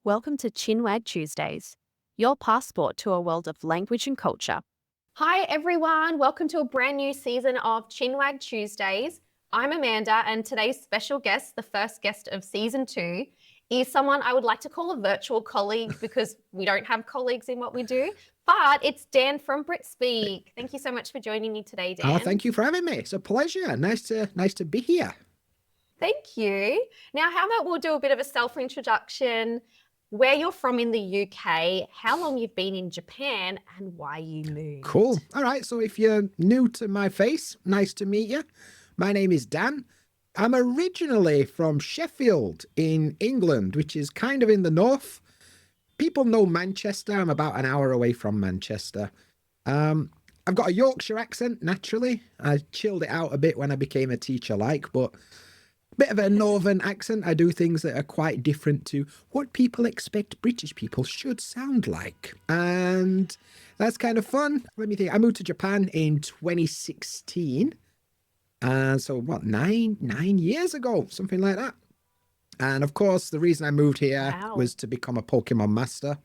Welcome to Chinwag Tuesdays, your passport to a world of language and culture. Hi everyone, welcome to a brand new season of Chinwag Tuesdays. I'm Amanda, and today's special guest, the first guest of season 2, is someone I would like to call a virtual colleague because we don't have colleagues in what we do, but it's Dan from BritSpeak. Thank you so much for joining me today, Dan. Oh, thank you for having me. It's a pleasure. Nice to be here. Thank you. Now, how about we'll do a bit of a self-introduction, where you're from in the UK, how long you've been in Japan, and why you moved. Cool. All right. So if you're new to my face, nice to meet you. My name is Dan. I'm originally from Sheffield in England, which is kind of in the north. People know Manchester. I'm about an hour away from Manchester. I've got a Yorkshire accent, naturally. I chilled it out a bit when I became a teacher, but bit of a northern accent. I do things that are quite different to what people expect British people should sound like. And that's kind of fun. Let me think. I moved to Japan in 2016. So what, nine years ago, something like that. And of course, the reason I moved here was to become a Pokemon master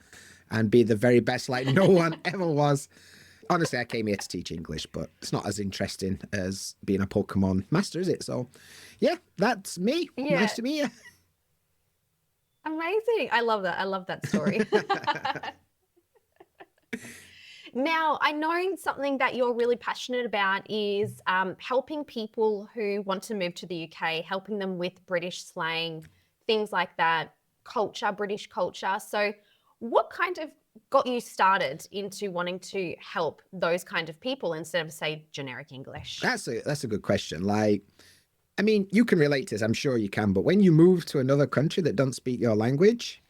and be the very best like no one ever was. Honestly, I came here to teach English, but it's not as interesting as being a Pokemon master, is it? So, yeah, that's me. Yeah. Nice to meet you. Amazing. I love that. I love that story. Now, I know something that you're really passionate about is helping people who want to move to the UK, helping them with British slang, things like that, culture, British culture. So what kind of got you started into wanting to help those kind of people instead of, say, generic English? That's a good question. I mean, you can relate to this, I'm sure you can, but when you move to another country that doesn't speak your language,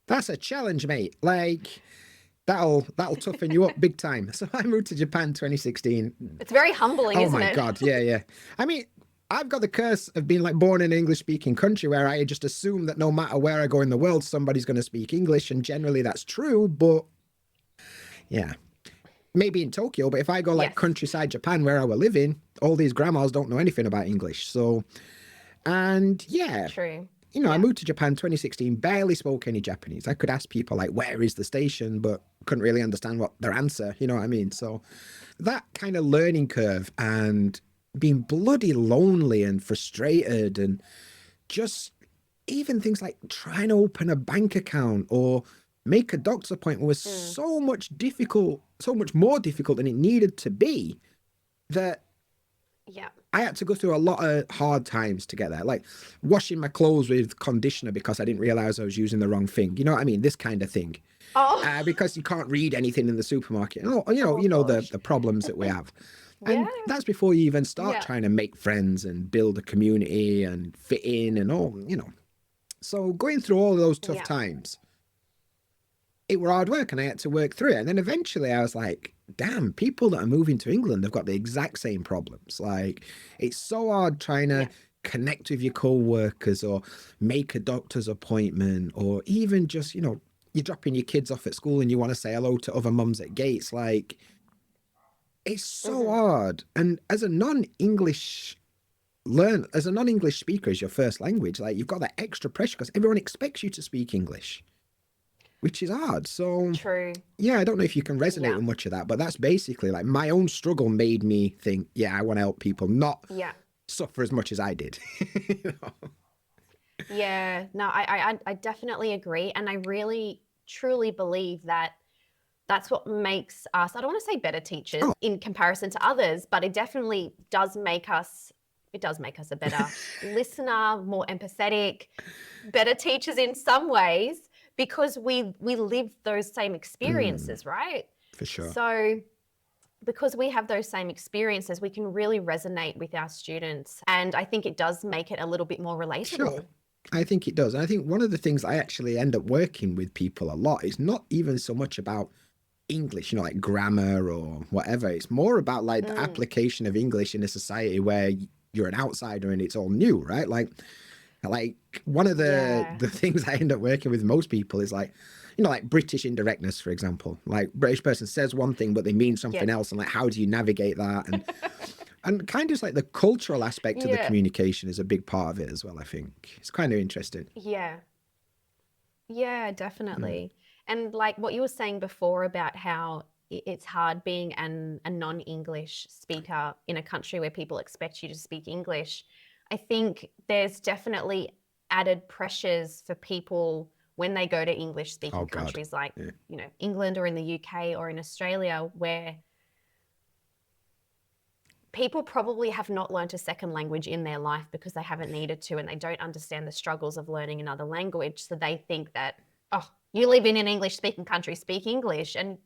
that's a challenge, mate. That'll toughen you up big time. So I moved to Japan 2016. It's very humbling, isn't it? Oh my God, yeah. I mean, I've got the curse of being born in an English-speaking country where I just assume that no matter where I go in the world, somebody's going to speak English, and generally that's true, but yeah. Maybe in Tokyo, but if I go countryside Japan where I were living, all these grandmas don't know anything about English. So, and yeah. True. I moved to Japan 2016, barely spoke any Japanese. I could ask people where is the station, but couldn't really understand what their answer, you know what I mean? So that kind of learning curve and being bloody lonely and frustrated, and just even things like trying to open a bank account or make a doctor's appointment was so much more difficult than it needed to be, that I had to go through a lot of hard times to get there. Like washing my clothes with conditioner because I didn't realize I was using the wrong thing. You know what I mean? This kind of thing. Because you can't read anything in the supermarket. The problems that we have. And that's before you even start trying to make friends and build a community and fit in and all, So going through all of those tough times, it were hard work, and I had to work through it. And then eventually I was like, damn, people that are moving to England have got the exact same problems. It's so hard trying to connect with your co-workers or make a doctor's appointment, or even just, you're dropping your kids off at school and you want to say hello to other mums at gates. It's so hard. And as a non-English speaker as your first language, you've got that extra pressure because everyone expects you to speak English, which is hard. So true. Yeah, I don't know if you can resonate with much of that, but that's basically my own struggle made me think, I want to help people not suffer as much as I did. Yeah, no, I definitely agree. And I really, truly believe that that's what makes us, I don't want to say better teachers in comparison to others, but it definitely does make us a better listener, more empathetic, better teachers in some ways, because we live those same experiences, right? For sure. So because we have those same experiences, we can really resonate with our students. And I think it does make it a little bit more relatable. Sure. I think it does. And I think one of the things I actually end up working with people a lot is not even so much about English, grammar or whatever. It's more about the application of English in a society where you're an outsider and it's all new, right? One of the things I end up working with most people is British indirectness, for example. British person says one thing, but they mean something else. And how do you navigate that? And And kind of like the cultural aspect of the communication is a big part of it as well, I think. It's kind of interesting. Yeah. Yeah, definitely. And like what you were saying before about how it's hard being a non-English speaker in a country where people expect you to speak English. I think there's definitely added pressures for people when they go to English Oh speaking God. countries like, Yeah. England or in the UK or in Australia, where people probably have not learnt a second language in their life because they haven't needed to, and they don't understand the struggles of learning another language. So they think that, oh, you live in an English speaking country, speak English. And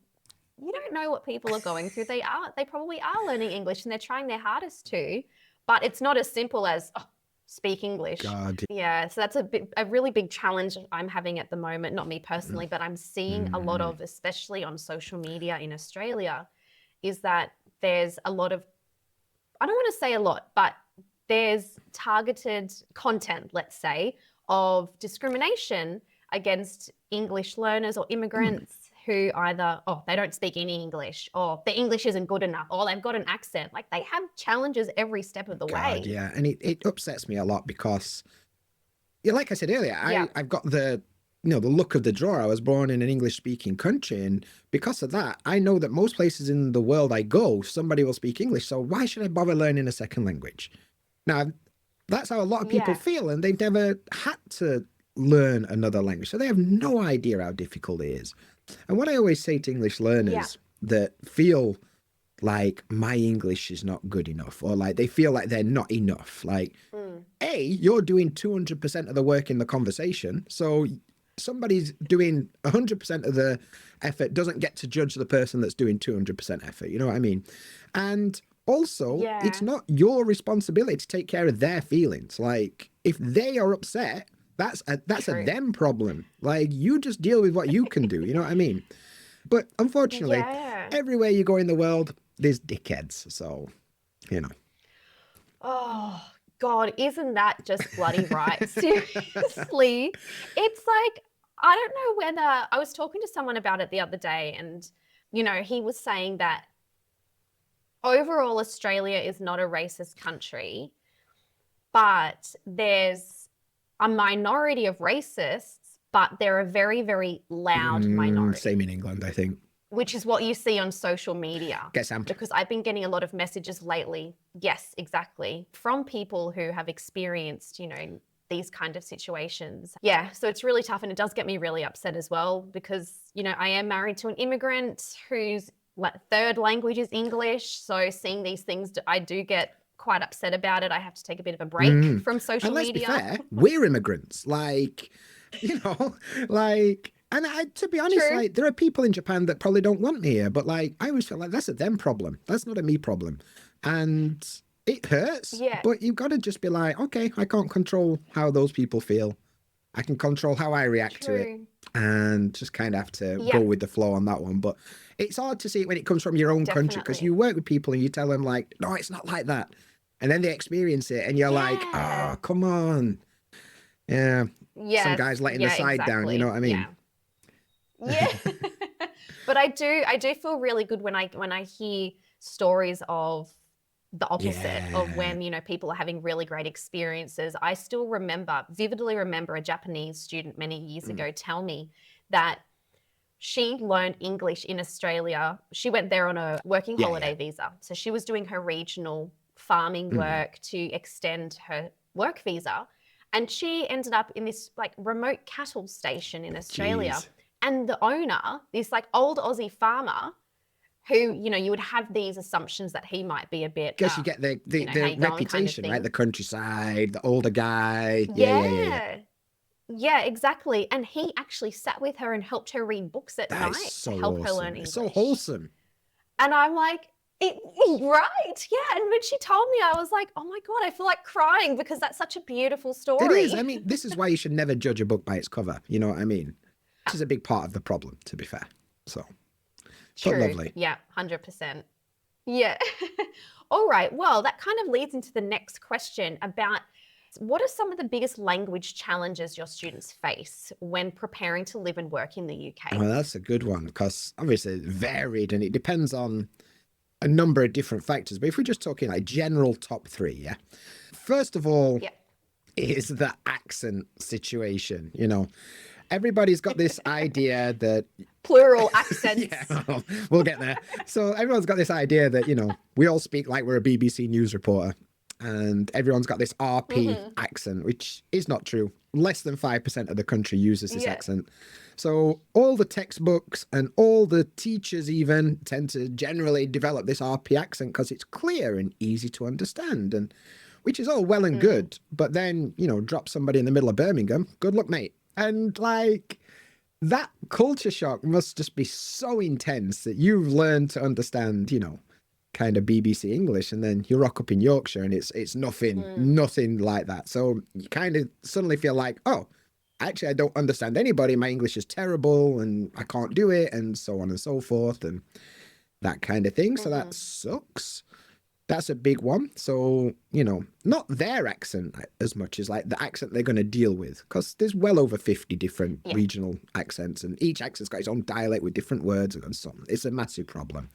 you don't know what people are going through. They probably are learning English and they're trying their hardest to, but it's not as simple as, oh, speak English. God. Yeah, so that's a really big challenge I'm having at the moment, not me personally, but I'm seeing a lot of, especially on social media in Australia, is that there's a lot of, I don't want to say a lot, but there's targeted content, let's say, of discrimination against English learners or immigrants who either, they don't speak any English, or their English isn't good enough, or they've got an accent. Like, they have challenges every step of the way. God, yeah. And it upsets me a lot because, yeah, like I said earlier, Yeah. I've got the the look of the draw. I was born in an English speaking country, and because of that, I know that most places in the world I go, somebody will speak English. So why should I bother learning a second language? Now, that's how a lot of people Yeah. feel, and they've never had to learn another language. So they have no idea how difficult it is. And what I always say to English learners that feel like my English is not good enough, or like they feel like they're not enough, like, A, you're doing 200% of the work in the conversation. So somebody's doing 100% of the effort doesn't get to judge the person that's doing 200% effort. You know what I mean? And also, it's Yeah. not your responsibility to take care of their feelings. Like, if they are upset, that's a True. them problem. Like, you just deal with what you can do. You know what I mean? But unfortunately, Yeah. everywhere you go in the world, there's dickheads. So, you know. Oh, God, isn't that just bloody right? Seriously. It's like, I don't know whether I was talking to someone about it the other day, and, he was saying that overall Australia is not a racist country, but there's a minority of racists, but they're a very, very loud minority. Same in England, I think. Which is what you see on social media. Get amped. Because I've been getting a lot of messages lately, yes, exactly, from people who have experienced, these kind of situations. Yeah, so it's really tough, and it does get me really upset as well because, I am married to an immigrant whose third language is English. So seeing these things, I do get quite upset about it. I have to take a bit of a break from social And let's media. be fair, we're immigrants. Like, and to be honest, True. like, there are people in Japan that probably don't want me here, but like, I always feel like that's a them problem. That's not a me problem. And it hurts, Yeah. but you've got to just be like, okay, I can't control how those people feel. I can control how I react to it, True. and just kind of have to Yeah. go with the flow on that one. But it's hard to see it when it comes from your own country, because Definitely. you work with people and you tell them like, no, it's not like that. And then they experience it and you're like, Yeah. oh, come on. Yeah. Yes. Some guys letting the side down, you know what I mean? Yeah. But I do feel really good when I hear stories of the opposite of when, people are having really great experiences. I still vividly remember a Japanese student many years ago tell me that she learned English in Australia. She went there on a working holiday visa. So she was doing her regional farming work to extend her work visa. And she ended up in this like remote cattle station in Australia. Jeez. And the owner, this like old Aussie farmer, who, you would have these assumptions that he might be a bit. Because you get the how you going kind of reputation, right? thing. The countryside, the older guy. Yeah, exactly. And he actually sat with her and helped her read books at That night is so to help her awesome. learn English. It's so wholesome. And I'm like, right, yeah. And when she told me, I was like, oh my God, I feel like crying because that's such a beautiful story. It is. I mean, this is why you should never judge a book by its cover. You know what I mean? This is a big part of the problem, to be fair. So, True. but lovely. Yeah, 100%. Yeah. All right. Well, that kind of leads into the next question about what are some of the biggest language challenges your students face when preparing to live and work in the UK? Well, that's a good one, because obviously it's varied and it depends on a number of different factors. But if we're just talking like general top three, yeah. First of all, is the accent situation. everybody's got this idea that Plural accents. yeah, well, we'll get there. So everyone's got this idea that, we all speak like we're a BBC News reporter, and everyone's got this RP accent, which is not true. Less than 5% of the country uses this accent. So all the textbooks and all the teachers even tend to generally develop this RP accent because it's clear and easy to understand, and which is all well and good. But then, drop somebody in the middle of Birmingham, good luck, mate. And like, that culture shock must just be so intense that you've learned to understand, kind of BBC English, and then you rock up in Yorkshire and it's nothing like that. So you kind of suddenly feel like, oh, actually, I don't understand anybody. My English is terrible and I can't do it, and so on and so forth, and that kind of thing. So that sucks. That's a big one. So, not their accent as much as like the accent they're going to deal with, because there's well over 50 different regional accents, and each accent's got its own dialect with different words and so on. It's a massive problem.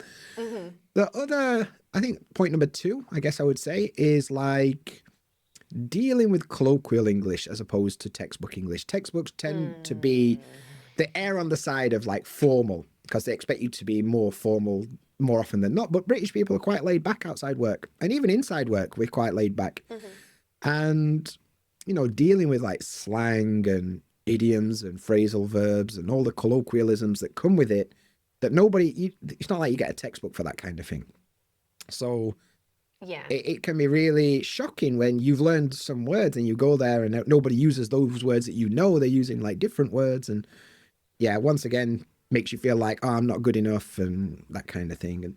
The other, I think, point number 2, I guess I would say, is like dealing with colloquial English as opposed to textbook English. Textbooks tend to be, they err on the side of like formal, because they expect you to be more formal more often than not. But British people are quite laid back outside work, and even inside work, we're quite laid back. And, dealing with like slang and idioms and phrasal verbs and all the colloquialisms that come with it, that it's not like you get a textbook for that kind of thing. So it can be really shocking when you've learned some words and you go there and nobody uses those words that they're using like different words. And once again, makes you feel like, oh, I'm not good enough and that kind of thing.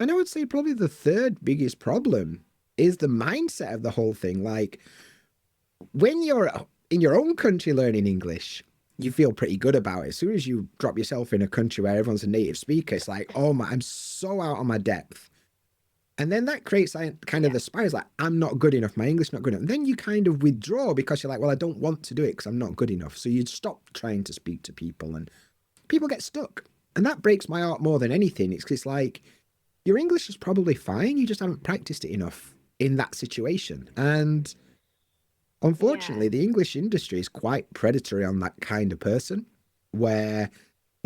And I would say probably the third biggest problem is the mindset of the whole thing. Like, when you're in your own country learning English, you feel pretty good about it. As soon as you drop yourself in a country where everyone's a native speaker, it's like, oh my, I'm so out of my depth. And then that creates kind of the spiral, like, I'm not good enough, my English not good enough. And then you kind of withdraw because you're like, well, I don't want to do it because I'm not good enough. So you stop trying to speak to people, and people get stuck. And that breaks my heart more than anything. It's like, your English is probably fine, you just haven't practiced it enough in that situation. And unfortunately, the English industry is quite predatory on that kind of person, where,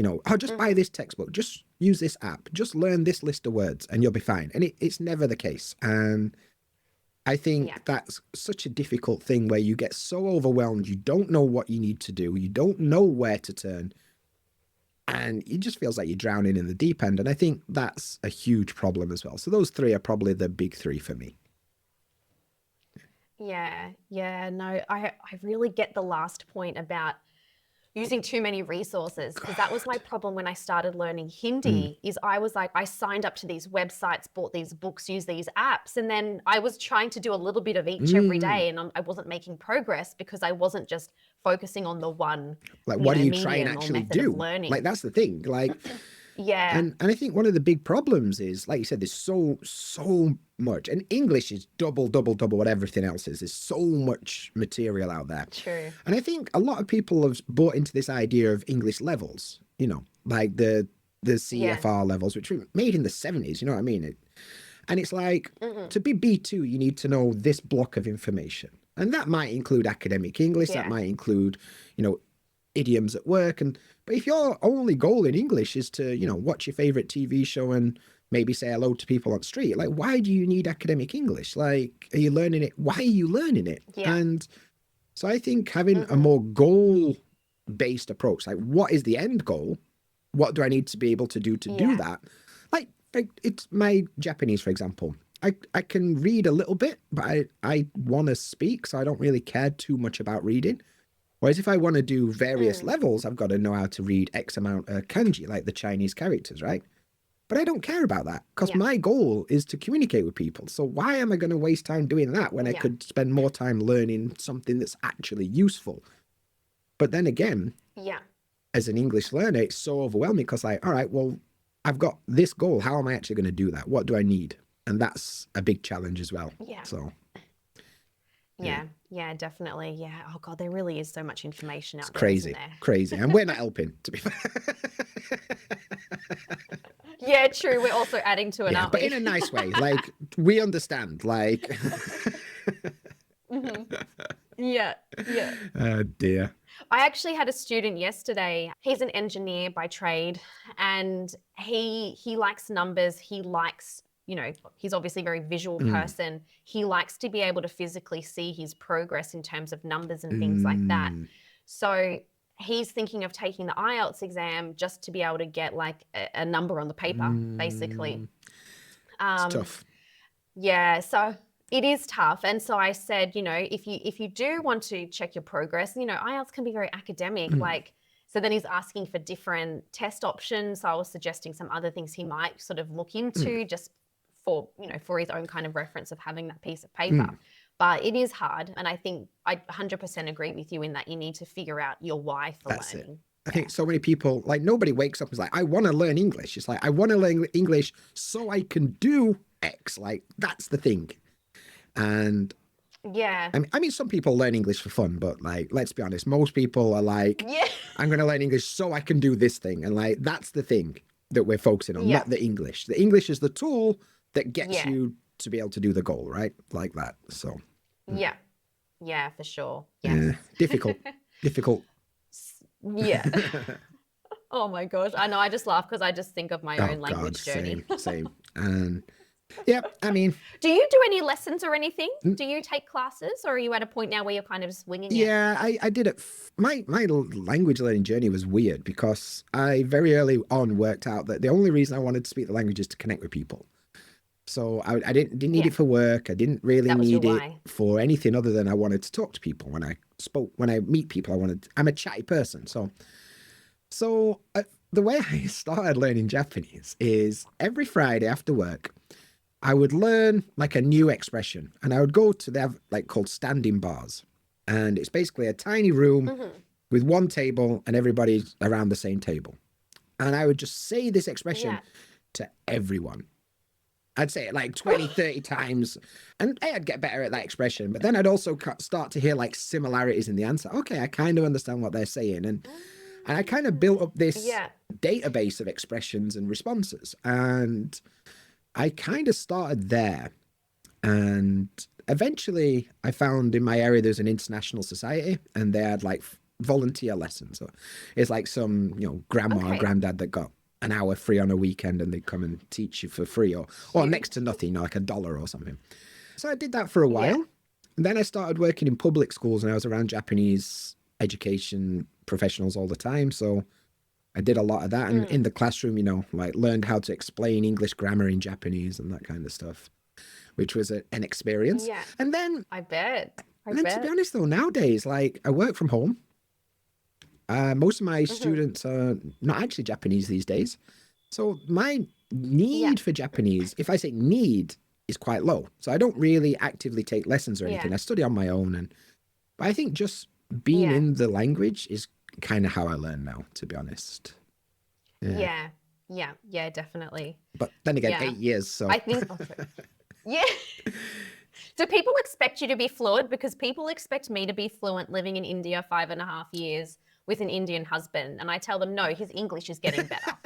oh, just buy this textbook, just use this app, just learn this list of words and you'll be fine. And it's never the case. And I think that's such a difficult thing, where you get so overwhelmed, you don't know what you need to do, you don't know where to turn, and it just feels like you're drowning in the deep end. And I think that's a huge problem as well. So those 3 are probably the big 3 for me. No, I really get the last point about using too many resources, because that was my problem when I started learning Hindi. Is I was like, I signed up to these websites, bought these books, used these apps, and then I was trying to do a little bit of each every day, and I wasn't making progress because I wasn't just focusing on the one. Like, what do you try and actually do? Like, that's the thing. Like, and I think one of the big problems is, like you said, there's so much, and English is double what everything else is. There's so much material out there. True. And I think a lot of people have bought into this idea of English levels, like the CFR levels, which were made in the 70s, you know what I mean? And it's like, to be B2, you need to know this block of information. And that might include academic English, that might include, idioms at work. But if your only goal in English is to, watch your favorite TV show and maybe say hello to people on the street, like, why do you need academic English? Like, are you learning it? Why are you learning it? And so I think having a more goal-based approach, like, what is the end goal? What do I need to be able to do that? Like, it's my Japanese, for example. I can read a little bit, but I want to speak, so I don't really care too much about reading. Whereas if I want to do various levels, I've got to know how to read X amount of kanji, like the Chinese characters, right? But I don't care about that, because my goal is to communicate with people. So why am I going to waste time doing that when I could spend more time learning something that's actually useful? But then again, as an English learner, it's so overwhelming, because like, all right, well, I've got this goal. How am I actually going to do that? What do I need? And that's a big challenge as well. So definitely. Yeah. Oh God, there really is so much information out there. Crazy, Isn't there? crazy. And we're not helping, to be fair. Yeah, true. We're also adding to it, aren't but we? in a nice way. Like, we understand. Like, Yeah. oh dear. I actually had a student yesterday. He's an engineer by trade, and he likes numbers. He likes, he's obviously a very visual person. He likes to be able to physically see his progress in terms of numbers and things like that. So he's thinking of taking the IELTS exam just to be able to get like a number on the paper, basically. It's tough. Yeah, so it is tough. And so I said, if you do want to check your progress, IELTS can be very academic. So then he's asking for different test options. So I was suggesting some other things he might sort of look into just for, for his own kind of reference of having that piece of paper. But it is hard. And I think I 100% agree with you in that you need to figure out your why for learning. I think so many people, like nobody wakes up and is like, I want to learn English. It's like, I want to learn English so I can do X. Like, that's the thing. And yeah, I mean, some people learn English for fun, but like, let's be honest, most people are like, I'm going to learn English so I can do this thing. And like, that's the thing that we're focusing on, not the English. The English is the tool that gets you to be able to do the goal, right? Like that. So. Yeah, for sure. Yes. Difficult. Yeah. Oh my gosh. I know. I just laugh because I just think of my own language journey. Same. And yeah, I mean. Do you do any lessons or anything? Do you take classes, or are you at a point now where you're kind of just winging it? Yeah, I did it. My language learning journey was weird because I very early on worked out that the only reason I wanted to speak the language is to connect with people. So I didn't need it for work. I didn't really need it for anything other than I wanted to talk to people. When I meet people, I'm a chatty person. So the way I started learning Japanese is every Friday after work, I would learn like a new expression, and I would go to, they have like called standing bars. And it's basically a tiny room with one table and everybody around the same table. And I would just say this expression to everyone. I'd say it like 20, 30 times, and I'd get better at that expression. But then I'd also start to hear like similarities in the answer. Okay, I kind of understand what they're saying. And I kind of built up this database of expressions and responses. And I kind of started there. And eventually I found in my area, there's an international society, and they had like volunteer lessons. So it's like some, grandma or granddad that got an hour free on a weekend, and they come and teach you for free or next to nothing, like $1 or something. So I did that for a while. And then I started working in public schools, and I was around Japanese education professionals all the time. So I did a lot of that. And in the classroom, like learned how to explain English grammar in Japanese and that kind of stuff, which was an experience. Yeah. And then I bet. To be honest though, nowadays, like I work from home. Most of my students are not actually Japanese these days. So my need for Japanese, if I say need, is quite low. So I don't really actively take lessons or anything. I study on my own. But I think just being in the language is kind of how I learn now, to be honest. Yeah, definitely. But then again, 8 years, so. I think, Do people expect you to be fluent? Because people expect me to be fluent living in India 5.5 years with an Indian husband. And I tell them, no, his English is getting better.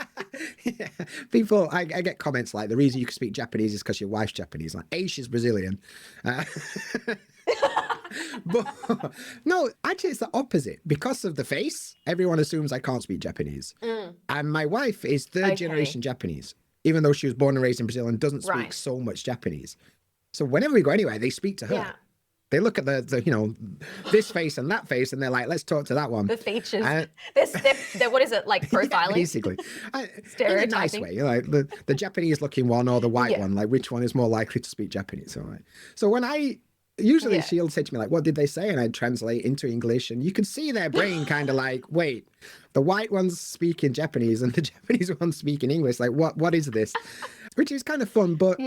People, I get comments like, the reason you can speak Japanese is because your wife's Japanese. Like, A, she's Brazilian. But no, actually it's the opposite. Because of the face, everyone assumes I can't speak Japanese. And my wife is third generation Japanese, even though she was born and raised in Brazil and doesn't speak so much Japanese. So whenever we go anywhere, they speak to her. They look at the this face and that face, and they're like, let's talk to that one. The features. They're what is it, like profiling? Basically. Stereotyping. In a nice way. Like the Japanese looking one or the white one, like which one is more likely to speak Japanese? So when usually she'll say to me like, what did they say? And I'd translate into English, and you can see their brain kind of like, wait, the white one's speaking Japanese and the Japanese one's speaking English. Like, what is this? Which is kind of fun, but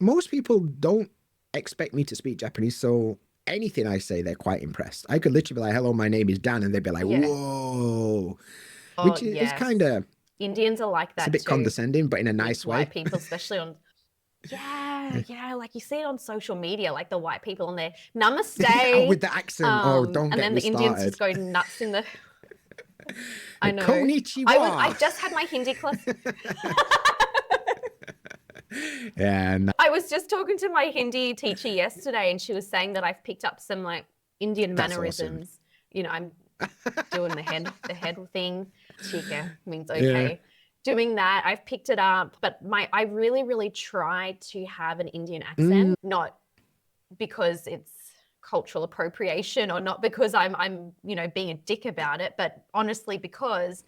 most people don't expect me to speak Japanese, so anything I say, they're quite impressed. I could literally be like, hello, my name is Dan, and they'd be like, whoa. Which is kind of... Indians are like that. It's a bit condescending, but in a nice way. White people, especially on... like you see it on social media, like the white people on their namaste. With the accent. Don't and get then me the Indians started. just go nuts in the... I know. Konnichiwa. I just had my Hindi class. I was just talking to my Hindi teacher yesterday, and she was saying that I've picked up some like Indian mannerisms. I'm doing the head thing. Chica means Yeah. okay. Doing that, I've picked it up, but I really, really try to have an Indian accent, not because it's cultural appropriation or not because I'm being a dick about it, but honestly because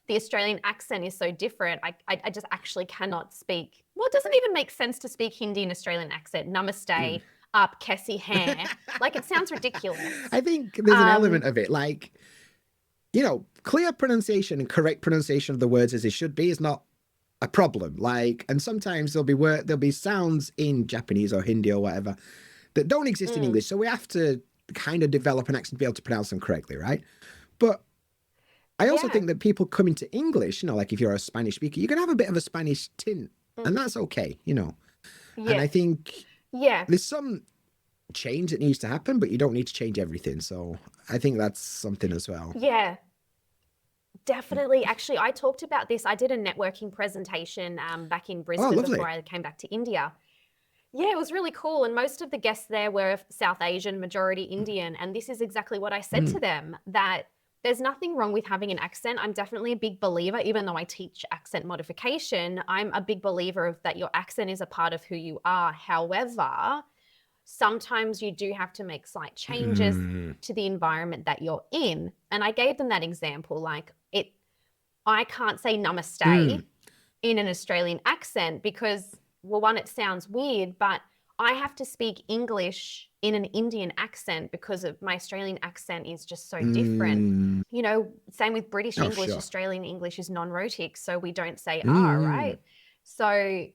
the Australian accent is so different. I just actually cannot speak. Well, it doesn't even make sense to speak Hindi in Australian accent. Namaste, up, Kessie hair. Like it sounds ridiculous. I think there's an element of it, like, clear pronunciation and correct pronunciation of the words as it should be is not a problem. Like, and sometimes there'll be sounds in Japanese or Hindi or whatever that don't exist in English. So we have to kind of develop an accent to be able to pronounce them correctly, right? But I also think that people come into English, like if you're a Spanish speaker, you can have a bit of a Spanish tint, and that's okay, Yeah. And I think there's some change that needs to happen, but you don't need to change everything. So I think that's something as well. Yeah. Definitely. Actually, I talked about this. I did a networking presentation back in Brisbane before I came back to India. Yeah, it was really cool. And most of the guests there were South Asian, majority Indian. And this is exactly what I said to them, that there's nothing wrong with having an accent. I'm definitely a big believer, even though I teach accent modification, I'm a big believer of that your accent is a part of who you are. However, sometimes you do have to make slight changes to the environment that you're in. And I gave them that example, like I can't say namaste in an Australian accent because, well, one, it sounds weird, but I have to speak English in an Indian accent because of my Australian accent is just so different. Same with British English, Australian English is non-rhotic, so we don't say R, right? So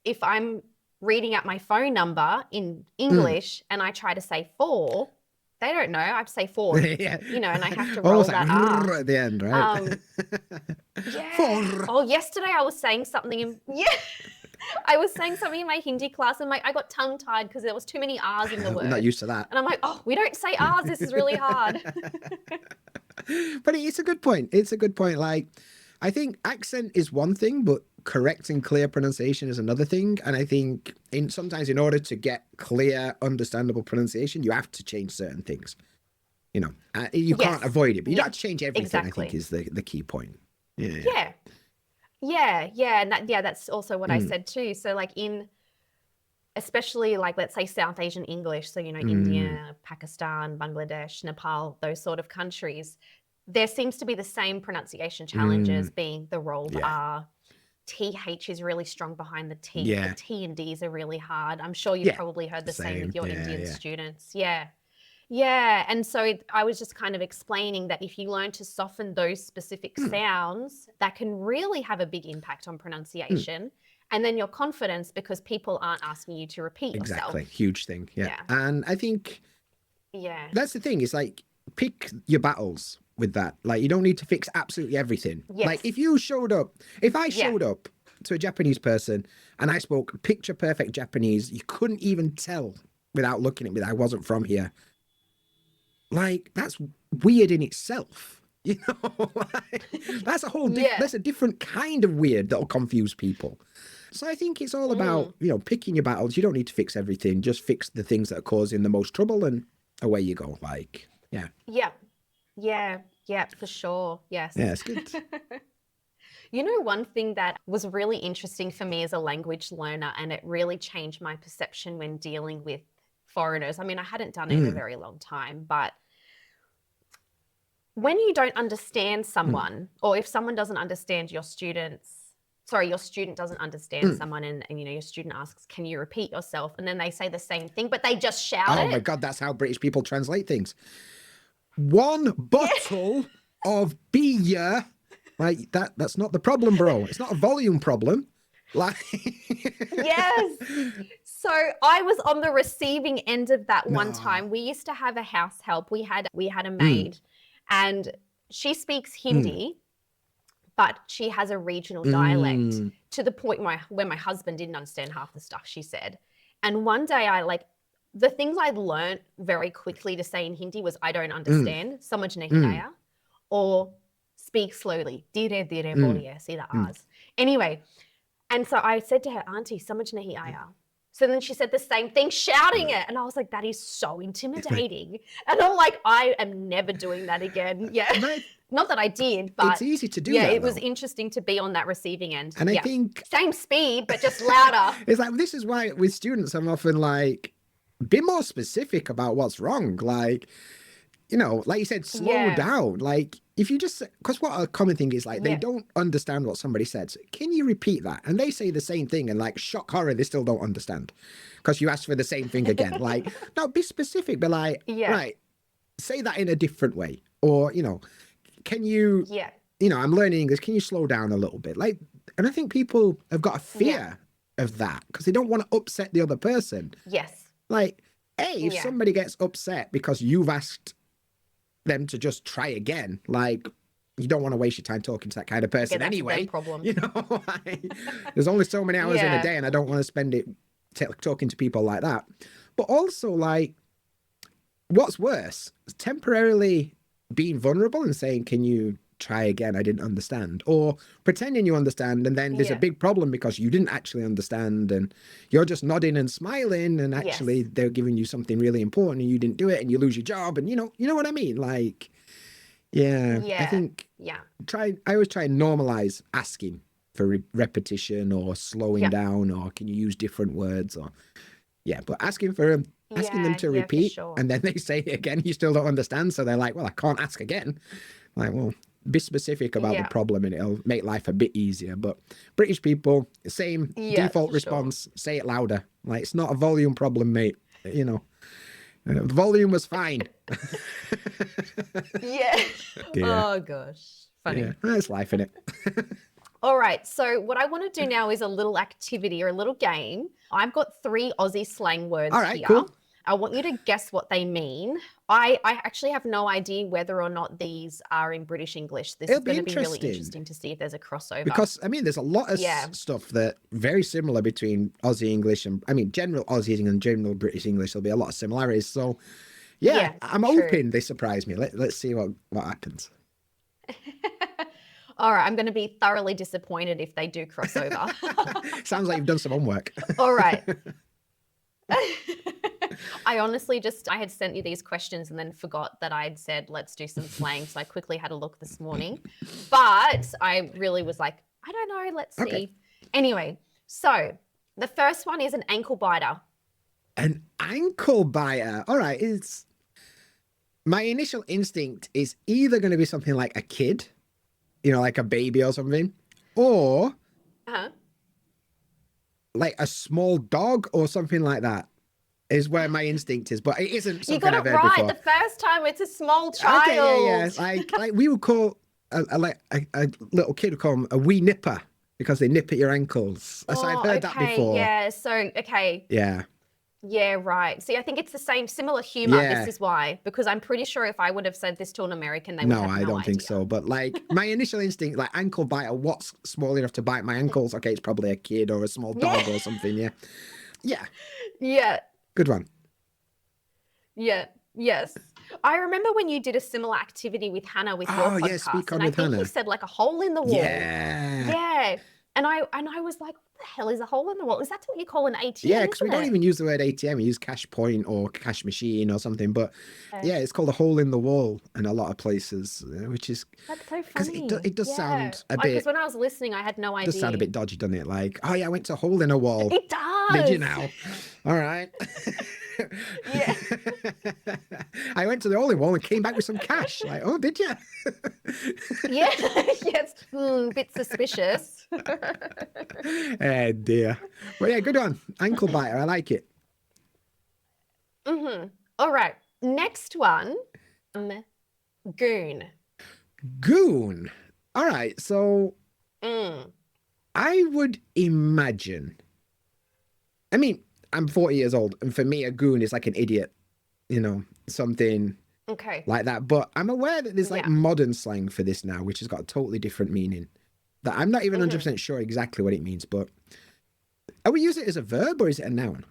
if I'm reading out my phone number in English and I try to say 4, they don't know. I say 4, and I have to roll that R at the end, right? Oh, yesterday I was saying something I was saying something in my Hindi class and I got tongue-tied because there was too many R's in the word. I'm not used to that. And I'm like, oh, we don't say R's. This is really hard. But it's a good point. It's a good point. Like, I think accent is one thing, but correct and clear pronunciation is another thing. And I think sometimes in order to get clear, understandable pronunciation, you have to change certain things. You can't avoid it, but you don't have to change everything. Exactly. I think is the key point. Yeah. And that's also what I said too. So like especially like, let's say South Asian English. So, India, Pakistan, Bangladesh, Nepal, those sort of countries, there seems to be the same pronunciation challenges being the rolled R. TH is really strong behind the T. Yeah. The T and D's are really hard. I'm sure you've probably heard the same with your Indian students. Yeah. And so I was just kind of explaining that if you learn to soften those specific sounds, that can really have a big impact on pronunciation. And then your confidence, because people aren't asking you to repeat yourself. Exactly. Huge thing. Yeah. And I think that's the thing. It's like, pick your battles with that. Like, you don't need to fix absolutely everything. Yes. Like, if I showed up to a Japanese person and I spoke picture perfect Japanese, you couldn't even tell without looking at me that I wasn't from here. Like, that's weird in itself. That's a whole that's a different kind of weird that'll confuse people. So I think it's all about, picking your battles. You don't need to fix everything. Just fix the things that are causing the most trouble and away you go. Like, Yeah, for sure. Yes. Yeah, it's good. One thing that was really interesting for me as a language learner, and it really changed my perception when dealing with foreigners. I mean, I hadn't done it in a very long time, but when you don't understand someone, or if someone doesn't understand your student doesn't understand someone and your student asks, can you repeat yourself? And then they say the same thing, but they just shout it. Oh my God, that's how British people translate things. 1 bottle of beer. Like, that's not the problem, bro. It's not a volume problem. Like Yes. So I was on the receiving end of that one time. We used to have a house help. We had a maid and she speaks Hindi, but she has a regional dialect to the point where my husband didn't understand half the stuff she said. And one day the things I learned very quickly to say in Hindi was, I don't understand, samajh nahi aaya, or speak slowly, dhire dhire boliye, see the R's. Anyway, and so I said to her, Auntie, samajh nahi aaya. So then she said the same thing, shouting it. And I was like, that is so intimidating. And I'm like, I am never doing that again. Yeah. But Not that I did, but it's easy to do yeah, that, it was though. interesting to be on that receiving end. And I Yeah. think Same speed, but just louder. it's like, this is why with students, I'm often like, be more specific about what's wrong. Like, you know, like you said, slow Yeah. down. Like, if you just, because what a common thing is, like, they Yeah. don't understand what somebody says. Can you repeat that? And they say the same thing, and like, shock horror, they still don't understand because you asked for the same thing again. Like, no, be specific, but like, Yeah. right, say that in a different way. Or, you know, can you, Yeah. you know, I'm learning English. Can you slow down a little bit? Like, and I think people have got a fear of that because they don't want to upset the other person. Yes. Like, if Yeah. somebody gets upset because you've asked them to just try again, like, you don't want to waste your time talking to that kind of person that's their anyway. problem. You know, there's only so many hours in Yeah. a day, and I don't want to spend it talking to people like that. But also, like, what's worse, temporarily being vulnerable and saying, "Can you try again? I didn't understand," or pretending you understand, and then there's a Yeah. big problem because you didn't actually understand, and you're just nodding and smiling, and actually Yes. they're giving you something really important, and you didn't do it, and you lose your job, and you know what I mean? Like, yeah, I Yeah. think Yeah. I always try and normalize asking for repetition or slowing Yeah. down, or can you use different words, or but asking them Yeah, to yeah, for repeat, sure. and then they say it again, you still don't understand, so they're like, well, I can't ask again. Like, well, be specific about the Yeah. problem and it'll make life a bit easier. But British people, same Yeah, default for sure. response, say it louder. Like, it's not a volume problem, mate. You know, the volume was fine. Yeah. Yeah. Oh gosh. Funny. Yeah, that's life, innit? All right. So what I want to do now is a little activity or a little game. I've got 3 Aussie slang words All right, here. cool. I want you to guess what they mean. I actually have no idea whether or not these are in British English. This It'll is be going to be really interesting. interesting to see if there's a crossover. Because, I mean, there's a lot of Yeah. stuff that very similar between Aussie English and, I mean, general Aussie and general British English. There'll be a lot of similarities. So, yeah, I'm true. hoping they surprise me. Let's see what happens. All right. I'm going to be thoroughly disappointed if they do cross over. Sounds like you've done some homework. All right. I honestly I had sent you these questions and then forgot that I'd said, let's do some slang. So I quickly had a look this morning, but I really was like, I don't know. Let's see. Okay. Anyway, so the first one is an ankle biter. An ankle biter. All right. My initial instinct is either going to be something like a kid, you know, like a baby or something, or Uh-huh. like a small dog or something like that is where my instinct is, but it isn't You something got I've it heard right. before. The first time it's a small child. Okay, yeah. Like we would call a little kid would call them a wee nipper because they nip at your ankles. So I've heard that before. Yeah. So, okay. Yeah. Yeah, right. See, I think it's the similar humor. Yeah. This is why, because I'm pretty sure if I would have said this to an American, they would No, have I don't think idea. so. But like my initial instinct, like ankle biter, what's small enough to bite my ankles? Okay, it's probably a kid or a small dog or something. Yeah. Yeah. Yeah. Good one. Yeah. Yes. I remember when you did a similar activity with Hannah with your podcast. Yeah, speak on and with I think Hannah. you said like a hole in the wall. Yeah. Yeah. And I was like, what the hell is a hole in the wall? Is that what you call an ATM? Yeah, because we isn't don't it? even use the word ATM. We use cash point or cash machine or something. But Okay. yeah, it's called a hole in the wall in a lot of places, which is That's so because funny. it does sound a bit. Because when I was listening, I had no idea. Does sound a bit dodgy, doesn't it? Like, oh yeah, I went to a hole in a wall. It does. Did you now? All right. Yeah. I went to the hole in wall and came back with some cash. Like, oh, did you? Yeah. Yes. Bit suspicious. Oh dear. Well, yeah, good one. Ankle biter. I like it. All right. Next one. Goon. Goon. All right. So Mm. I would imagine. I mean, I'm 40 years old, and for me, a goon is like an idiot, you know, something Okay. like that. But I'm aware that there's like Yeah. modern slang for this now, which has got a totally different meaning. That I'm not even 100% sure exactly what it means, but are we using it as a verb or is it a noun?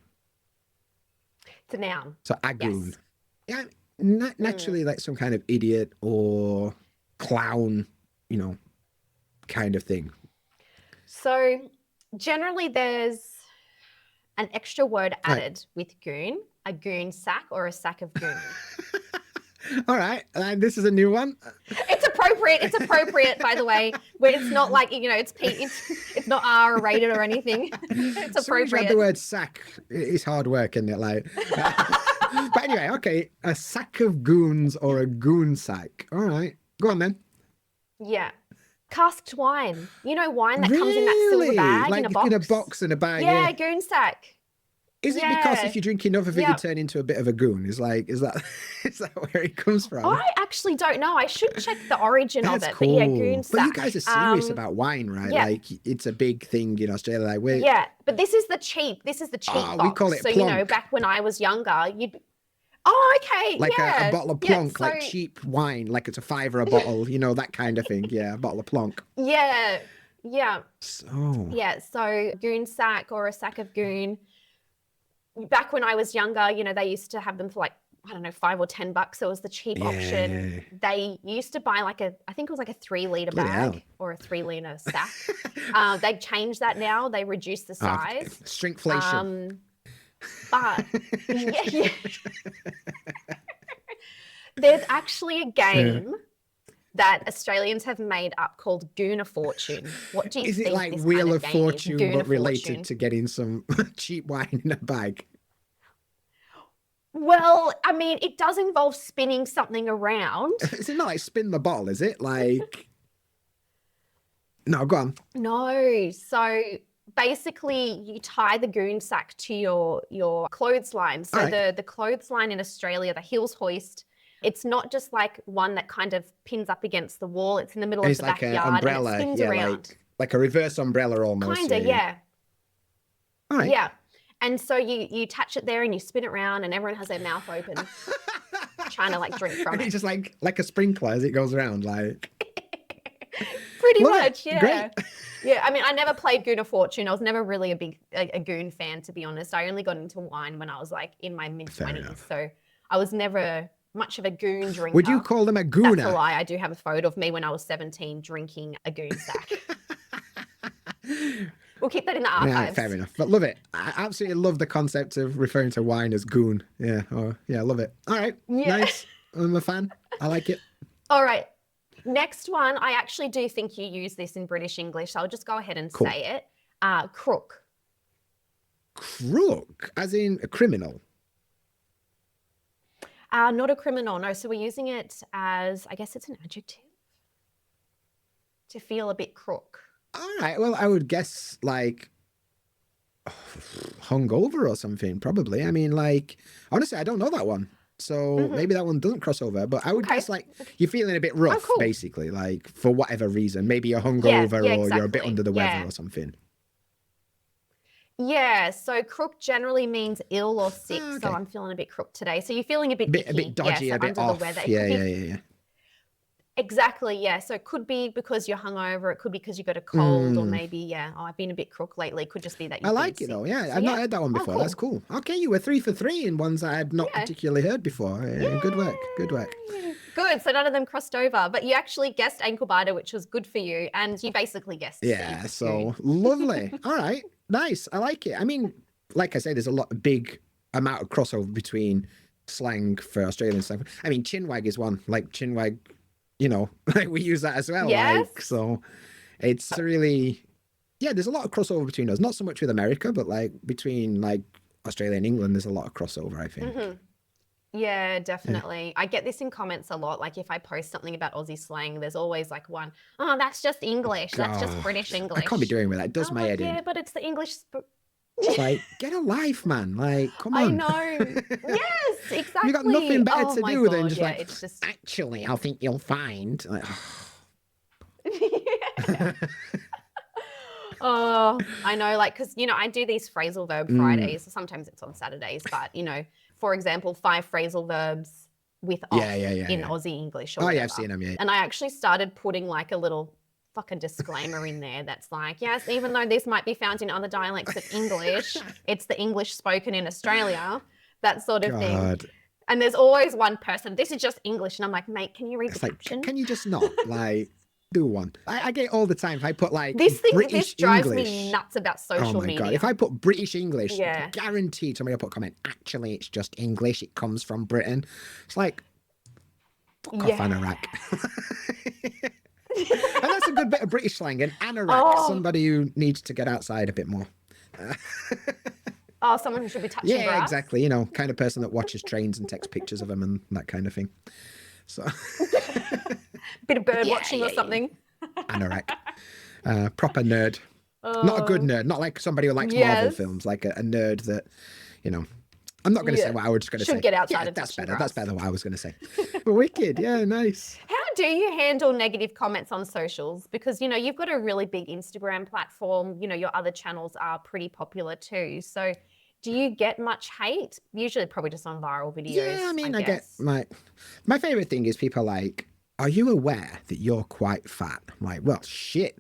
It's a noun. So a goon. Yes. Yeah, naturally like some kind of idiot or clown, you know, kind of thing. So generally there's an extra word Right. added with goon, a goon sack or a sack of goon. All right. And this is a new one. It's appropriate. It's appropriate, by the way. Where it's not like, you know, it's not R rated or anything. It's As soon as you have the appropriate. word sack, it's hard work, isn't it? Like, but anyway, okay. A sack of goons or a goon sack. All right. Go on then. Yeah. Casked wine. You know, wine that comes in that silver Really? bag Like in a box. in a box and a bag. Yeah, Yeah. goon sack. Is it because Yeah. if you drink enough of it, you Yep. turn into a bit of a goon? Is that is that where it comes from? I actually don't know. I should check the origin That's of it. cool. But yeah, goon sack. But you guys are serious Um, about wine, right? yeah. Like it's a big thing in Australia. Like we're Yeah, but this is the cheap box. we call it So, you know, plonk. back when I was younger, oh, okay. like yeah. a bottle of Yeah, plonk, like so- cheap wine, like it's a $5 a bottle, you know, that kind of thing. Yeah, a bottle of plonk. Yeah. Yeah. So Yeah. So goon sack or a sack of goon. Back when I was younger, you know, they used to have them for like, I don't know, $5 or $10. So it was the cheap option. They used to buy I think it was like a 3-liter Bloody hell. bag or a 3-liter sack. They've changed that now. They reduced the size. Shrinkflation. But yeah. There's actually a game that Australians have made up called Goon of Fortune. What do you Is think it like this Wheel kind of game Fortune, is? Goon but of related Fortune. to getting some cheap wine in a bag? Well, I mean, it does involve spinning something around. Is it not like spin the bottle? Is it like? No, go on. No. So basically, you tie the goon sack to your clothesline. So Alright. the clothesline in Australia, the heels hoist, it's not just like one that kind of pins up against the wall. It's in the middle And of it's the like an backyard umbrella, and it spins yeah, around. like a reverse umbrella almost. Kinda, yeah. All right. Yeah. And so you attach it there and you spin it around and everyone has their mouth open trying to like drink from And it. it's just like a sprinkler as it goes around, like. Pretty Love it. much, yeah. Great. Yeah, I mean, I never played Goon of Fortune. I was never really a Goon fan, to be honest. I only got into wine when I was like in my mid-20s. enough. So I was never much of a Goon drinker. Would you call them a That's a gooner? lie. I do have a photo of me when I was 17 drinking a Goon sack. We'll keep that in the Yeah, archives. fair enough. But love it. I absolutely love the concept of referring to wine as goon. Yeah. Oh, yeah, love it. All right. Yeah. Nice. I'm a fan. I like it. All right. Next one, I actually do think you use this in British English, so I'll just go ahead and Cool. say it. Crook. Crook, as in a criminal. Not a criminal, no. So we're using it as, I guess it's an adjective. To feel a bit crook. All right. Well, I would guess like hungover or something, probably. I mean, like, honestly, I don't know that one. So maybe that one doesn't cross over, but I would Okay. guess like you're feeling a bit rough, cool. basically, like for whatever reason. Maybe you're hungover yeah, or you're a bit exactly. under the weather Yeah. or something. Yeah, so crook generally means ill or sick. So okay. I'm feeling a bit crook today. So you're feeling a bit A icky. bit dodgy, yeah, so a bit under off. the weather. It Yeah, could be- yeah. Exactly, yeah. So it could be because you're hungover. It could be because you got a cold, or Mm. maybe, yeah, oh, I've been a bit crook lately. It could just be that I you've like been it though. sick. Yeah, So, I've not yeah. heard that one Oh, before. That's cool. Okay, you were 3 for 3 in ones that I had not Yeah. particularly heard before. Yeah, good work. Good work. Good. So none of them crossed over, but you actually guessed ankle biter, which was good for you, and you basically guessed. Yeah, Steve, so too. lovely. All right, nice. I like it. I mean, like I say, there's a big amount of crossover between slang for Australian slang. I mean, chinwag is one. Like chinwag, you know, like we use that as well. Yes. Like, so it's really, yeah. There's a lot of crossover between us. Not so much with America, but like between like Australia and England, there's a lot of crossover. I think. Yeah, definitely. I get this in comments a lot. Like if I post something about Aussie slang, there's always like one, oh, that's just English. That's just God, British English. I can't be doing with that. It does I'm my like, head yeah, in. but it's the English. It's like, get a life, man. Like, come I on. know. Yes, exactly. You got nothing better Oh to my do than God, just yeah, like, it's just. actually, I think you'll find. Like, Oh, I know, like, because, you know, I do these phrasal verb Mm. Fridays. Sometimes it's on Saturdays, but, you know, for example, 5 phrasal verbs with off Yeah, in yeah. Aussie English. Or Oh, yeah, I've whatever. seen them, yeah. And I actually started putting like a little fucking disclaimer in there that's like, yes, even though this might be found in other dialects of English, it's the English spoken in Australia, that sort of thing. God. And there's always one person, this is just English. And I'm like, mate, can you read It's the like, caption? can you just not? Like, do one. I get it all the time. If I put like This British drives English, me nuts about oh social my media. God. If I put British English, Yeah. guaranteed somebody will put a comment, actually, it's just English. It comes from Britain. It's like, fuck off, anorak. And that's a good bit of British slang. An anorak, somebody who needs to get outside a bit more. Oh, someone who should be touching Yeah, grass. exactly. You know, kind of person that watches trains and takes pictures of them and that kind of thing. So, Bit of bird watching or something. anorak. Proper nerd. Not a good nerd. Not like somebody who likes Marvel films. Like a nerd that, you know. I'm not going to say what I was going to say. Should get outside and that's touch better. grass. That's better than what I was going to say. But wicked. Yeah, nice. How do you handle negative comments on socials? Because, you know, you've got a really big Instagram platform. You know, your other channels are pretty popular too. So do you get much hate? Usually probably just on viral videos. Yeah, I mean, I get my favorite thing is people like, are you aware that you're quite fat? I'm like, well, shit.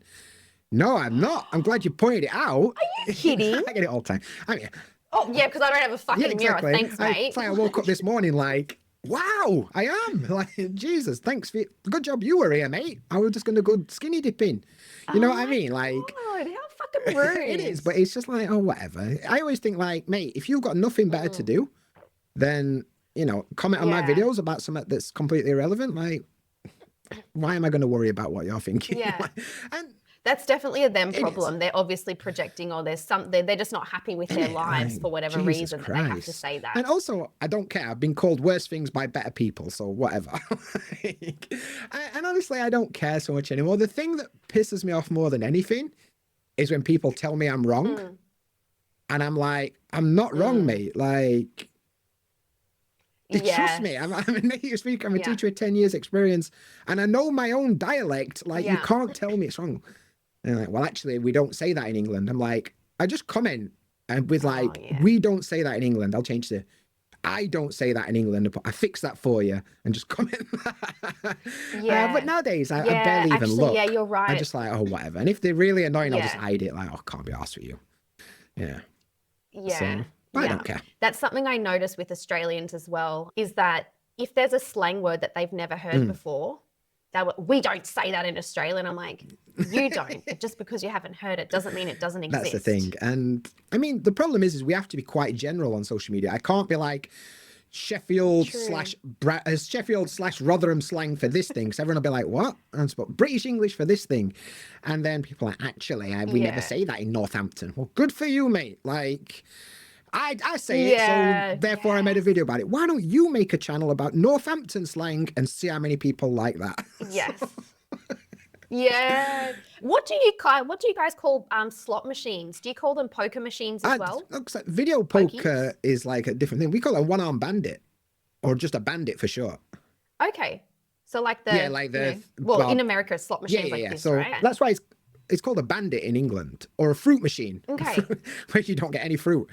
No, I'm not. I'm glad you pointed it out. Are you kidding? I get it all the time. I mean, oh, yeah, because I don't have a fucking mirror. Thanks, mate. It's like I woke up this morning like, wow, I am. Like, Jesus, thanks for good job you were here, mate. I was just going to go skinny dipping. You know what I mean? Like, God, how fucking rude. it is, but it's just like, oh, whatever. I always think like, mate, if you've got nothing better to do, then, you know, comment on my videos about something that's completely irrelevant. Like, why am I going to worry about what you're thinking? Yeah. And that's definitely a them problem. They're obviously projecting, or there's something, they're just not happy with their lives for whatever reason that they have to say that. And also, I don't care. I've been called worse things by better people, so whatever. And honestly, I don't care so much anymore. The thing that pisses me off more than anything is when people tell me I'm wrong. And I'm like, I'm not wrong, mate. Like, trust me, I'm a native speaker. I'm a teacher with 10 years experience. And I know my own dialect. Like, you can't tell me it's wrong. And they're like, well, actually, we don't say that in England. I'm like, I just comment and with like, we don't say that in England. I'll change the, I don't say that in England. I fix that for you and just comment. But nowadays, I barely even look. Yeah, you're right. I'm just like, oh, whatever. And if they're really annoying, I'll just hide it. Like, oh, can't be arsed with you. Yeah. Yeah. So, but I don't care. That's something I notice with Australians as well, is that if there's a slang word that they've never heard before, we don't say that in Australia. And I'm like, you don't. Just because you haven't heard it doesn't mean it doesn't exist. That's the thing. And I mean, the problem is we have to be quite general on social media. I can't be like Sheffield slash Rotherham slang for this thing. Because everyone will be like, what? And it's British English for this thing. And then people are like, actually, we never say that in Northampton. Well, good for you, mate. Like, I say it, so therefore I made a video about it. Why don't you make a channel about Northampton slang and see how many people like that? Yes. Yeah. What do you guys call slot machines? Do you call them poker machines as well? Video poker is like a different thing. We call it a one-arm bandit, or just a bandit for short. Okay. So like the in America, slot machines like this, so right? that's why it's called a bandit in England, or a fruit machine. Okay. Where you don't get any fruit.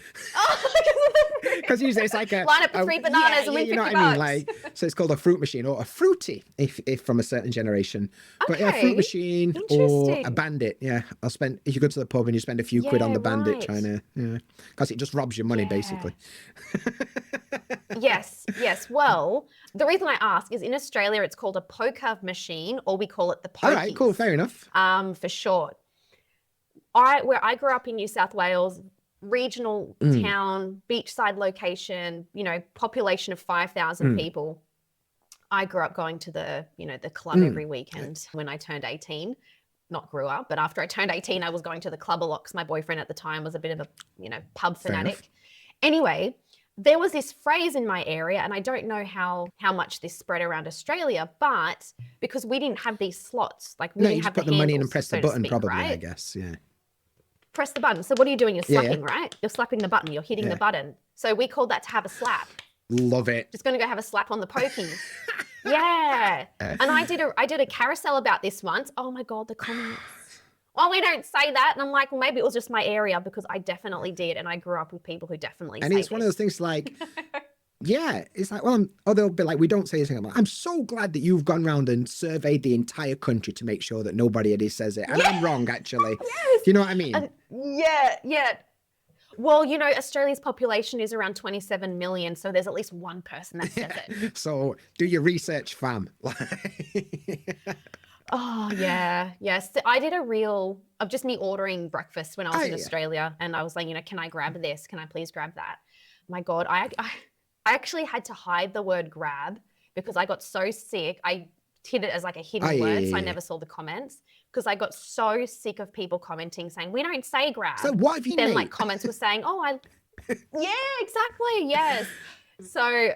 Because usually it's like a line up the 3 bananas and win 50 you know what bucks. I mean? Like, so it's called a fruit machine, or a fruity if from a certain generation. But yeah, fruit machine or a bandit. Yeah, if you go to the pub and you spend a few quid on the bandit trying to, because it just robs your money basically. Yes. Well, the reason I ask is in Australia it's called a poker machine, or we call it the pokies. All right, cool, fair enough. For short. Where I grew up in New South Wales, regional town, beachside location, population of 5,000 people. I grew up going to the club every weekend when I turned 18. Not grew up, but after I turned 18, I was going to the club a lot because my boyfriend at the time was a bit of a, pub fanatic. Anyway, there was this phrase in my area, and I don't know how much this spread around Australia, but because we didn't have these slots, like we didn't have put the money in and press the button, probably, right? I guess, yeah. Press the button. So what are you doing? You're slapping, right? You're slapping the button. You're hitting the button. So we called that to have a slap. Love it. Just going to go have a slap on the pokies. Yeah. And I did a carousel about this once. Oh my God, the comments. Well, we don't say that. And I'm like, well, maybe it was just my area, because I definitely did. And I grew up with people who definitely say And it's one of those things like, yeah, it's like, well, they'll be like, we don't say anything. I'm so glad that you've gone around and surveyed the entire country to make sure that nobody says it. And I'm wrong, actually. Yes. Do you know what I mean? Yeah. Well, Australia's population is around 27 million, so there's at least one person that says it. So do your research, fam. Oh, yeah. Yes. I did a reel of just me ordering breakfast when I was in Australia. And I was like, can I grab this? Can I please grab that? My God, I actually had to hide the word grab because I got so sick. I hid it as like a hidden word. So I never saw the comments because I got so sick of people commenting saying, we don't say grab. So what have you Then made? like comments were saying, yeah, exactly. Yes. So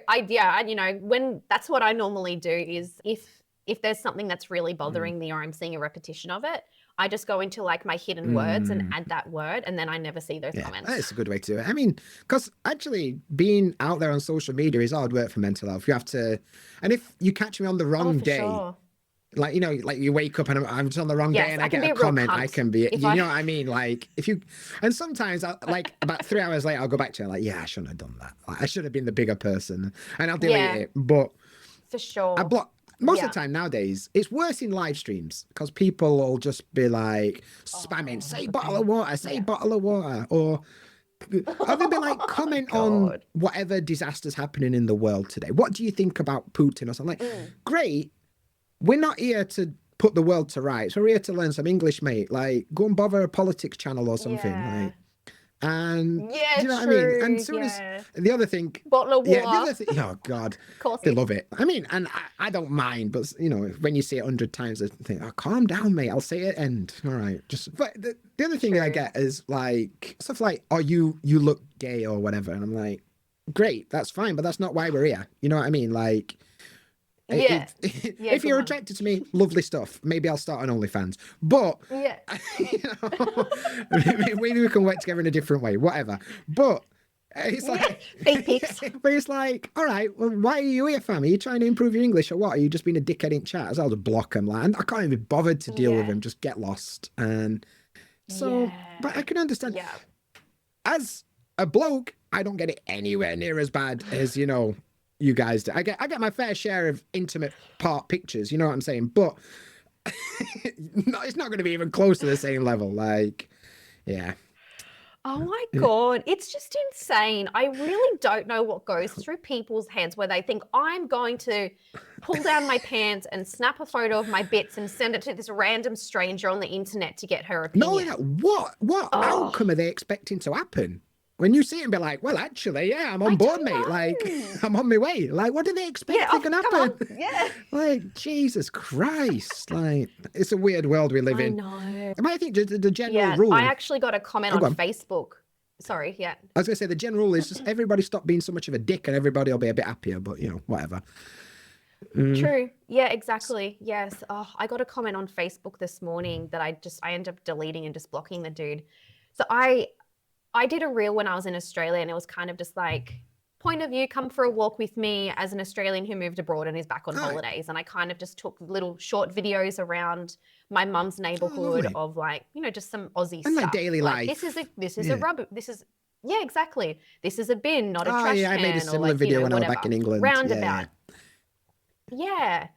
when that's what I normally do is if there's something that's really bothering me or I'm seeing a repetition of it, I just go into like my hidden words and add that word, and then I never see those comments. That's a good way to do it. I mean, because actually being out there on social media is hard work for mental health. You have to, and if you catch me on the wrong day, like, like you wake up and I'm just on the wrong day and I get a comment, I can be, know what I mean? Like and sometimes like about 3 hours later, I'll go back to it like, yeah, I shouldn't have done that. Like, I should have been the bigger person, and I'll delete it. But for sure, I block. Most of the time nowadays, it's worse in live streams because people will just be like spamming, say bottle of water, say bottle of water, or they'll be like, comment on whatever disaster's happening in the world today. What do you think about Putin or something? Like, great. We're not here to put the world to rights. We're here to learn some English, mate. Like, go and bother a politics channel or something. Like, and do you know what I mean? And soon as the other thing, bottle of water. The other thing, oh God, they love it. I mean, and I don't mind, but when you see it 100 times, I think, oh, calm down, mate. I'll say it and all right. But the other thing I get is like stuff like, oh, you look gay or whatever, and I'm like, great, that's fine, but that's not why we're here. You know what I mean? Like. If you're attracted to me, lovely stuff. Maybe I'll start an OnlyFans. But maybe we can work together in a different way. Whatever. But it's like fake pics. But it's like, all right, well, why are you here, fam? Are you trying to improve your English or what? Are you just being a dickhead in chat? So I'll just block him. Like, I can't even be bothered to deal with him. Just get lost. And so, but I can understand. Yeah. As a bloke, I don't get it anywhere near as bad as you guys do. I get my fair share of intimate part pictures, you know what I'm saying? But it's not going to be even close to the same level. Like, yeah. Oh my God. It's just insane. I really don't know what goes through people's heads where they think I'm going to pull down my pants and snap a photo of my bits and send it to this random stranger on the internet to get her opinion. No, what outcome are they expecting to happen? When you see it and be like, well, actually, yeah, I'm on board, mate. Like, I'm on my way. Like, what do they expect can happen? Yeah. Like, Jesus Christ. Like, it's a weird world we live in. I know. But I think the general rule. I actually got a comment on Facebook. Sorry, I was going to say, the general rule is just everybody stop being so much of a dick and everybody will be a bit happier, but, whatever. True. Yeah, exactly. Yes. Oh, I got a comment on Facebook this morning that I ended up deleting and just blocking the dude. So I did a reel when I was in Australia, and it was kind of just like, point of view, come for a walk with me as an Australian who moved abroad and is back on holidays. And I kind of just took little short videos around my mum's neighborhood of like, just some Aussie stuff. Like daily life. This is a rubber. Yeah, exactly. This is a bin, not a trash can. I made a similar video when I was back in England. Roundabout. Yeah.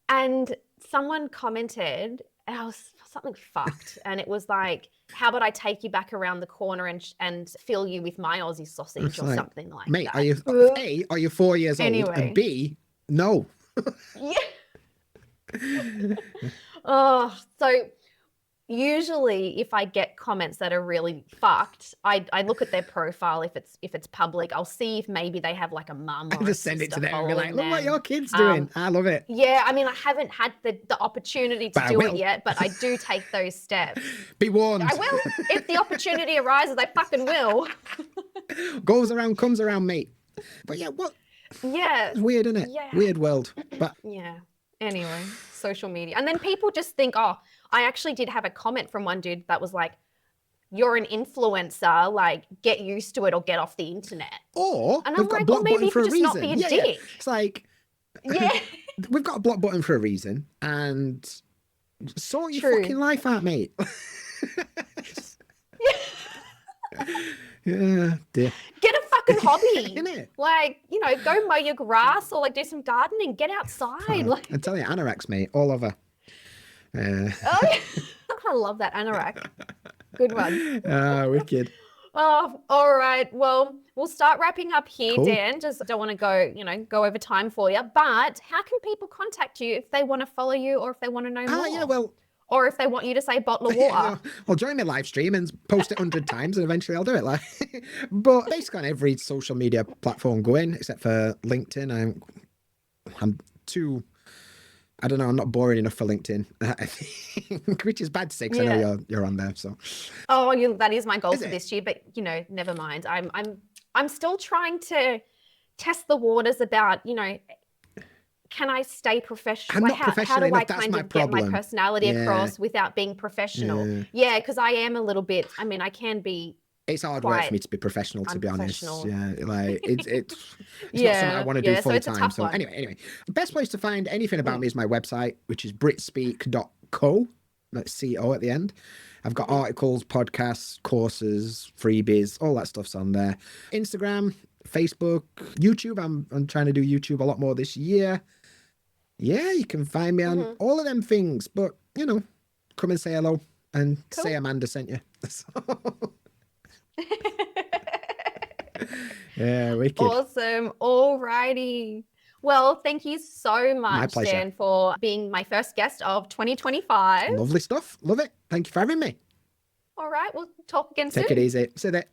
And someone commented, and I was something fucked. And it was like, how about I take you back around the corner and fill you with my Aussie sausage or something like mate, that. Mate, are you 4 years old? And B, no. Oh, so usually if I get comments that are really fucked, I look at their profile. If it's public, I'll see if maybe they have like a mum or just send it to them and be like, look what your kid's doing. I love it. Yeah, I mean, I haven't had the opportunity to do it yet, but I do take those steps. Be warned. I will. If the opportunity arises, I fucking will. Goes around, comes around, mate. But yeah, what? Yeah. It's weird, isn't it? Yeah. Weird world. But yeah. Anyway, social media. And then people just think, oh, I actually did have a comment from one dude that was like, you're an influencer, like get used to it or get off the internet. And I'm like, well, maybe you could just not be a dick. Yeah. It's like, we've got a block button for a reason, and sort your fucking life out, mate. Yeah, dear. Get a fucking hobby. Innit? Like, go mow your grass or like do some gardening. Get outside. Like, I tell you, anoraks, mate, all over. I love that anorak. Good one. Wicked. Oh, all right. Well, we'll start wrapping up here, Cool. Dan. Just don't want to go over time for you. But how can people contact you if they want to follow you or if they want to know more? Yeah, well, Or if they want you to say bottle of yeah, water. I'll join my live stream and post it 100 times and eventually I'll do it. Like, but basically on every social media platform going, except for LinkedIn. I'm too, I don't know, I'm not boring enough for LinkedIn, I think, which is bad to say because I know you're on there. So, Oh, that is my goal for it? this year, but never mind. I'm still trying to test the waters about, can I stay professional? I'm Like, not how professional do I enough. That's kind my of get my problem. personality Yeah. across without being professional? Yeah. Yeah, because I am a little bit, I can be It's hard work quite for me to be professional, to be honest. unprofessional. Yeah, like it's not something I want to do so full it's a time. tough So one. anyway, the best place to find anything about me is my website, which is britspeak.co. That's CO at the end. I've got articles, podcasts, courses, freebies, all that stuff's on there. Instagram, Facebook, YouTube. I'm trying to do YouTube a lot more this year. Yeah, you can find me on all of them things, but come and say hello and say Amanda sent you. Yeah, wicked. Awesome. Alrighty. Well, thank you so much, pleasure. Dan, for being my first guest of 2025. Lovely stuff. Love it. Thank you for having me. All right, we'll talk again soon. Take it easy. See you there.